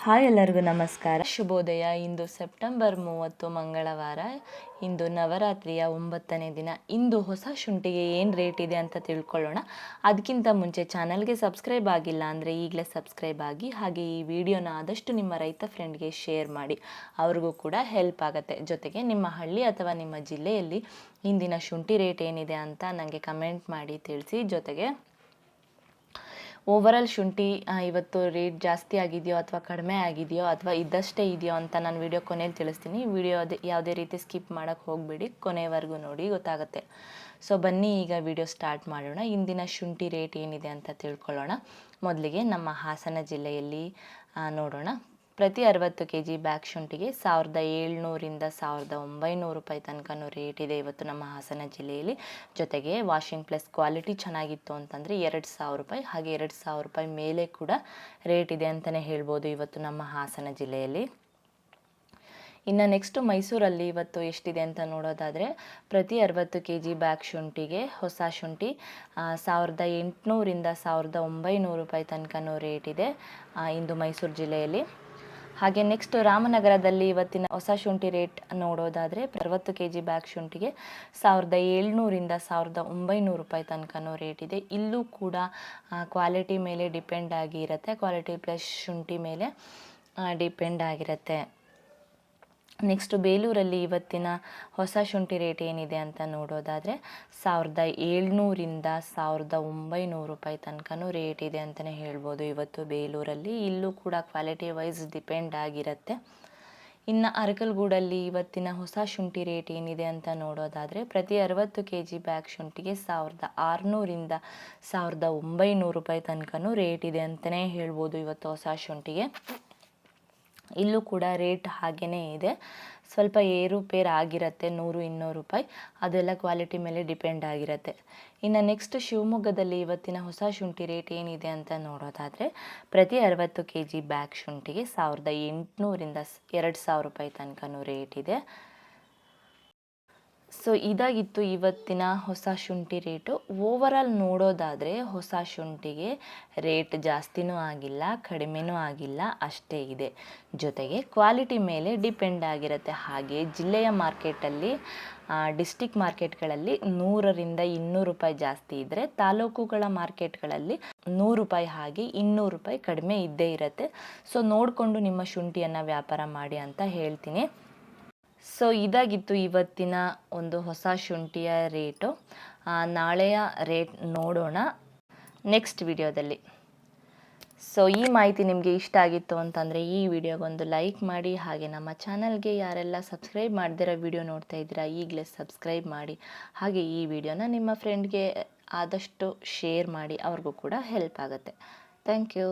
Hi ಎಲ್ಲರಿಗೂ ನಮಸ್ಕಾರ, ಶುಭೋದಯ. ಇಂದು ಸೆಪ್ಟೆಂಬರ್ 30 ಮಂಗಳವಾರ. ಇಂದು ನವರಾತ್ರಿಯ 9ನೇ ದಿನ. ಇಂದು ಹೊಸ ಶುಂಠಿಗೆ ಏನು ರೇಟ್ ಇದೆ ಅಂತ ತಿಳ್ಕೊಳ್ಳೋಣ. ಅದಕ್ಕಿಂತ ಮುಂಚೆ ಚಾನಲ್ಗೆ ಸಬ್ಸ್ಕ್ರೈಬ್ ಆಗಿಲ್ಲ ಅಂದರೆ ಈಗಲೇ ಸಬ್ಸ್ಕ್ರೈಬ್ ಆಗಿ, ಹಾಗೆ ಈ ವಿಡಿಯೋನ ಆದಷ್ಟು ನಿಮ್ಮ ರೈತ ಫ್ರೆಂಡ್ಗೆ ಶೇರ್ ಮಾಡಿ, ಅವ್ರಿಗೂ ಕೂಡ ಹೆಲ್ಪ್ ಆಗುತ್ತೆ. ಜೊತೆಗೆ ನಿಮ್ಮ ಹಳ್ಳಿ ಅಥವಾ ನಿಮ್ಮ ಜಿಲ್ಲೆಯಲ್ಲಿ ಇಂದಿನ ಶುಂಠಿ ರೇಟ್ ಏನಿದೆ ಅಂತ ನನಗೆ ಕಮೆಂಟ್ ಮಾಡಿ ತಿಳಿಸಿ. ಜೊತೆಗೆ ಓವರಾಲ್ ಶುಂಠಿ ಇವತ್ತು ರೇಟ್ ಜಾಸ್ತಿ ಆಗಿದೆಯೋ ಅಥವಾ ಕಡಿಮೆ ಆಗಿದೆಯೋ ಅಥವಾ ಇದ್ದಷ್ಟೇ ಇದೆಯೋ ಅಂತ ನಾನು ವಿಡಿಯೋ ಕೊನೆಯಲ್ಲಿ ತಿಳಿಸ್ತೀನಿ. ವಿಡಿಯೋ ಯಾವುದೇ ರೀತಿ ಸ್ಕಿಪ್ ಮಾಡೋಕ್ಕೆ ಹೋಗಬೇಡಿ, ಕೊನೆವರೆಗೂ ನೋಡಿ, ಗೊತ್ತಾಗುತ್ತೆ. ಸೊ ಬನ್ನಿ ಈಗ ವಿಡಿಯೋ ಸ್ಟಾರ್ಟ್ ಮಾಡೋಣ. ಇಂದಿನ ಶುಂಠಿ ರೇಟ್ ಏನಿದೆ ಅಂತ ತಿಳ್ಕೊಳ್ಳೋಣ. ಮೊದಲಿಗೆ ನಮ್ಮ ಹಾಸನ ಜಿಲ್ಲೆಯಲ್ಲಿ ನೋಡೋಣ. ಪ್ರತಿ 60 kg ಬ್ಯಾಗ್ ಶುಂಠಿಗೆ 1700ರಿಂದ 1900 ರೂಪಾಯಿ ತನಕನೂ ರೇಟ್ ಇದೆ ಇವತ್ತು ನಮ್ಮ ಹಾಸನ ಜಿಲ್ಲೆಯಲ್ಲಿ. ಜೊತೆಗೆ ವಾಷಿಂಗ್ ಪ್ಲಸ್ ಕ್ವಾಲಿಟಿ ಚೆನ್ನಾಗಿತ್ತು ಅಂತಂದರೆ 2000 ರೂಪಾಯಿ, ಹಾಗೆ 2000 ರೂಪಾಯಿ ಮೇಲೆ ಕೂಡ ರೇಟ್ ಇದೆ ಅಂತಲೇ ಹೇಳ್ಬೋದು ಇವತ್ತು ನಮ್ಮ ಹಾಸನ ಜಿಲ್ಲೆಯಲ್ಲಿ. ಇನ್ನು ನೆಕ್ಸ್ಟ್ ಮೈಸೂರಲ್ಲಿ ಇವತ್ತು ಎಷ್ಟಿದೆ ಅಂತ ನೋಡೋದಾದರೆ, ಪ್ರತಿ 60 kg ಬ್ಯಾಗ್ ಶುಂಠಿಗೆ ಹೊಸ ಶುಂಠಿ 1800ರಿಂದ 1900 ರೂಪಾಯಿ ತನಕನೂ ರೇಟ್ ಇದೆ ಇಂದು ಮೈಸೂರು ಜಿಲ್ಲೆಯಲ್ಲಿ. ಹಾಗೆ ನೆಕ್ಸ್ಟ್ ರಾಮನಗರದಲ್ಲಿ ಇವತ್ತಿನ ಹೊಸ ಶುಂಠಿ ರೇಟ್ ನೋಡೋದಾದರೆ, 60 kg ಬ್ಯಾಗ್ ಶುಂಠಿಗೆ 1700ರಿಂದ 1900 ರೂಪಾಯಿ ತನಕನೂ ರೇಟ್ ಇದೆ. ಇಲ್ಲೂ ಕೂಡ ಕ್ವಾಲಿಟಿ ಮೇಲೆ ಡಿಪೆಂಡ್ ಆಗಿರುತ್ತೆ, ಕ್ವಾಲಿಟಿ ಪ್ಲಸ್ ಶುಂಠಿ ಮೇಲೆ ಡಿಪೆಂಡ್ ಆಗಿರುತ್ತೆ. ನೆಕ್ಸ್ಟ್ ಬೇಲೂರಲ್ಲಿ ಇವತ್ತಿನ ಹೊಸ ಶುಂಠಿ ರೇಟ್ ಏನಿದೆ ಅಂತ ನೋಡೋದಾದರೆ, 1700ರಿಂದ 1900 ರೂಪಾಯಿ ತನಕನೂ ರೇಟ್ ಇದೆ ಅಂತಲೇ ಹೇಳ್ಬೋದು ಇವತ್ತು ಬೇಲೂರಲ್ಲಿ. ಇಲ್ಲೂ ಕೂಡ ಕ್ವಾಲಿಟಿ ವೈಸ್ ಡಿಪೆಂಡ್ ಆಗಿರುತ್ತೆ. ಇನ್ನು ಅರಕಲಗೂಡಲ್ಲಿ ಇವತ್ತಿನ ಹೊಸ ಶುಂಠಿ ರೇಟ್ ಏನಿದೆ ಅಂತ ನೋಡೋದಾದರೆ, ಪ್ರತಿ 60 kg ಬ್ಯಾಗ್ ಶುಂಠಿಗೆ 1600ರಿಂದ 1900 ರೂಪಾಯಿ ತನಕನೂ ರೇಟ್ ಇದೆ ಅಂತಲೇ ಹೇಳ್ಬೋದು ಇವತ್ತು ಹೊಸ ಶುಂಠಿಗೆ. ಇಲ್ಲೂ ಕೂಡ ರೇಟ್ ಹಾಗೇ ಇದೆ, ಸ್ವಲ್ಪ ಏರುಪೇರು ಆಗಿರುತ್ತೆ, 100-200 ರೂಪಾಯಿ, ಅದೆಲ್ಲ ಕ್ವಾಲಿಟಿ ಮೇಲೆ ಡಿಪೆಂಡ್ ಆಗಿರುತ್ತೆ. ಇನ್ನು ನೆಕ್ಸ್ಟ್ ಶಿವಮೊಗ್ಗದಲ್ಲಿ ಇವತ್ತಿನ ಹೊಸ ಶುಂಠಿ ರೇಟ್ ಏನಿದೆ ಅಂತ ನೋಡೋದಾದರೆ, ಪ್ರತಿ 60 kg ಬ್ಯಾಗ್ ಶುಂಠಿಗೆ 1800ರಿಂದ 2000 ರೂಪಾಯಿ ತನಕನೂ ರೇಟ್ ಇದೆ. ಸೊ ಇದಾಗಿತ್ತು ಇವತ್ತಿನ ಹೊಸ ಶುಂಠಿ ರೇಟು. ಓವರಾಲ್ ನೋಡೋದಾದರೆ ಹೊಸ ಶುಂಠಿಗೆ ರೇಟ್ ಜಾಸ್ತಿನೂ ಆಗಿಲ್ಲ, ಕಡಿಮೆನೂ ಆಗಿಲ್ಲ, ಅಷ್ಟೇ ಇದೆ. ಜೊತೆಗೆ ಕ್ವಾಲಿಟಿ ಮೇಲೆ ಡಿಪೆಂಡ್ ಆಗಿರುತ್ತೆ. ಹಾಗೆ ಜಿಲ್ಲೆಯ ಮಾರ್ಕೆಟಲ್ಲಿ, ಡಿಸ್ಟಿಕ್ ಮಾರ್ಕೆಟ್ಗಳಲ್ಲಿ 100ರಿಂದ 200 ರೂಪಾಯಿ ಜಾಸ್ತಿ ಇದ್ದರೆ, ತಾಲೂಕುಗಳ ಮಾರ್ಕೆಟ್ಗಳಲ್ಲಿ 100 ರೂಪಾಯಿ ಹಾಗೆ 200 ರೂಪಾಯಿ ಕಡಿಮೆ ಇದ್ದೇ ಇರುತ್ತೆ. ಸೊ ನೋಡಿಕೊಂಡು ನಿಮ್ಮ ಶುಂಠಿಯನ್ನು ವ್ಯಾಪಾರ ಮಾಡಿ ಅಂತ ಹೇಳ್ತೀನಿ. ಸೊ ಇದಾಗಿತ್ತು ಇವತ್ತಿನ ಒಂದು ಹೊಸ ಶುಂಠಿಯ ರೇಟು. ನಾಳೆಯ ರೇಟ್ ನೋಡೋಣ ನೆಕ್ಸ್ಟ್ ವಿಡಿಯೋದಲ್ಲಿ. ಸೊ ಈ ಮಾಹಿತಿ ನಿಮಗೆ ಇಷ್ಟ ಆಗಿತ್ತು ಅಂತಂದರೆ ಈ ವಿಡಿಯೋಗೊಂದು ಲೈಕ್ ಮಾಡಿ, ಹಾಗೆ ನಮ್ಮ ಚಾನಲ್ಗೆ ಯಾರೆಲ್ಲ ಸಬ್ಸ್ಕ್ರೈಬ್ ಮಾಡ್ದಿರೋ ವಿಡಿಯೋ ನೋಡ್ತಾ ಇದ್ದೀರಾ ಈಗಲೇ ಸಬ್ಸ್ಕ್ರೈಬ್ ಮಾಡಿ, ಹಾಗೆ ಈ ವಿಡಿಯೋನ ನಿಮ್ಮ ಫ್ರೆಂಡ್ಗೆ ಆದಷ್ಟು ಶೇರ್ ಮಾಡಿ, ಅವ್ರಿಗೂ ಕೂಡ ಹೆಲ್ಪ್ ಆಗುತ್ತೆ. Thank you.